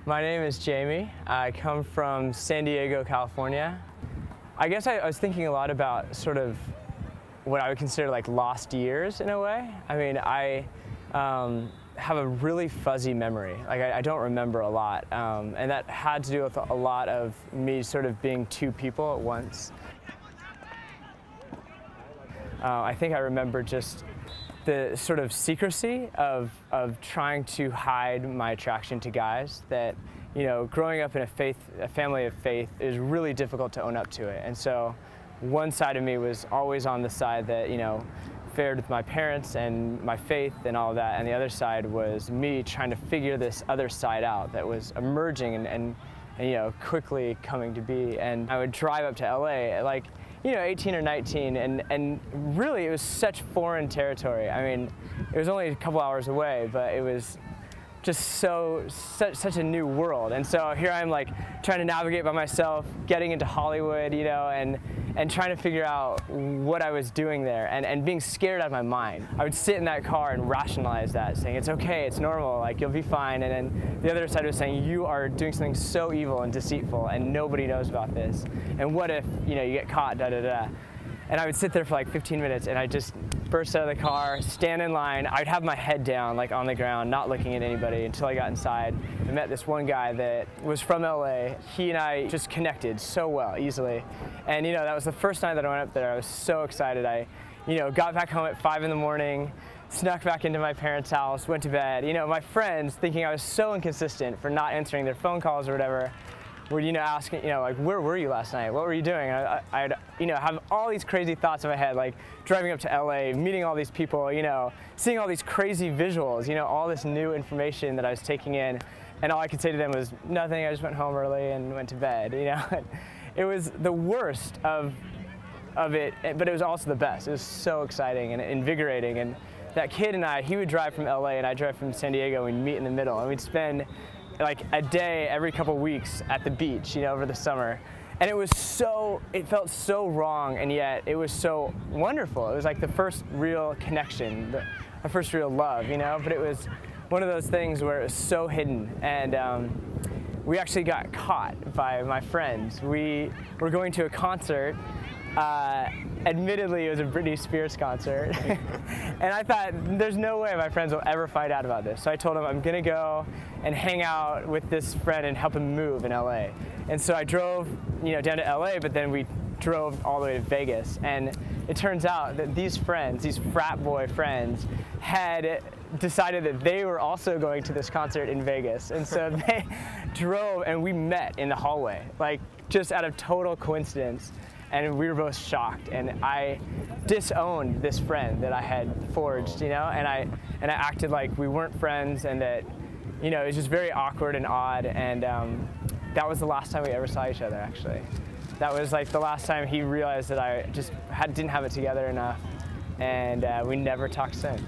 My name is Jamie. I come from San Diego, California. I guess I was thinking a lot about sort of what I would consider like lost years in a way. I mean, I have a really fuzzy memory. Like I don't remember a lot, and that had to do with a lot of me sort of being two people at once. I think I remember just the sort of secrecy of trying to hide my attraction to guys. That, you know, growing up in a family of faith is really difficult to own up to it. And so one side of me was always on the side that, you know, fared with my parents and my faith and all of that, and the other side was me trying to figure this other side out that was emerging and you know, quickly coming to be. And I would drive up to LA like, you know, 18 or 19, and really it was such foreign territory. I mean, it was only a couple hours away, but it was just such a new world. And so here I'm like trying to navigate by myself, getting into Hollywood, you know, and trying to figure out what I was doing there, and being scared out of my mind. I would sit in that car and rationalize that, saying it's okay, it's normal, like you'll be fine. And then the other side was saying you are doing something so evil and deceitful and nobody knows about this. And what if, you know, you get caught, da da da. And I would sit there for like 15 minutes and I just burst out of the car, stand in line. I'd have my head down, like on the ground, not looking at anybody until I got inside. I met this one guy that was from LA. He and I just connected so well, easily. And you know, that was the first night that I went up there. I was so excited. I, you know, got back home at 5 in the morning, snuck back into my parents' house, went to bed. You know, my friends, thinking I was so inconsistent for not answering their phone calls or whatever, would, you know, ask, you know, like, where were you last night? What were you doing? I'd, you know, have all these crazy thoughts in my head, like driving up to LA, meeting all these people, you know, seeing all these crazy visuals, you know, all this new information that I was taking in, and all I could say to them was nothing. I just went home early and went to bed, you know. It was the worst of it, but it was also the best. It was so exciting and invigorating. And that kid and I, he would drive from LA and I drive from San Diego, and we'd meet in the middle, and we'd spend like a day every couple weeks at the beach, you know, over the summer. And it felt so wrong, and yet it was so wonderful. It was like the first real connection, the first real love, you know. But it was one of those things where it was so hidden, and we actually got caught by my friends. We were going to a concert. Admittedly, it was a Britney Spears concert. And I thought, there's no way my friends will ever find out about this. So I told them I'm gonna go and hang out with this friend and help him move in LA. And so I drove, you know, down to LA, but then we drove all the way to Vegas. And it turns out that these friends, these frat boy friends, had decided that they were also going to this concert in Vegas. And so they drove, and we met in the hallway, like just out of total coincidence. And we were both shocked, and I disowned this friend that I had forged, you know, and I acted like we weren't friends, and that, you know, it was just very awkward and odd. And that was the last time we ever saw each other, actually. That was like the last time he realized that I just didn't have it together enough, and we never talked since.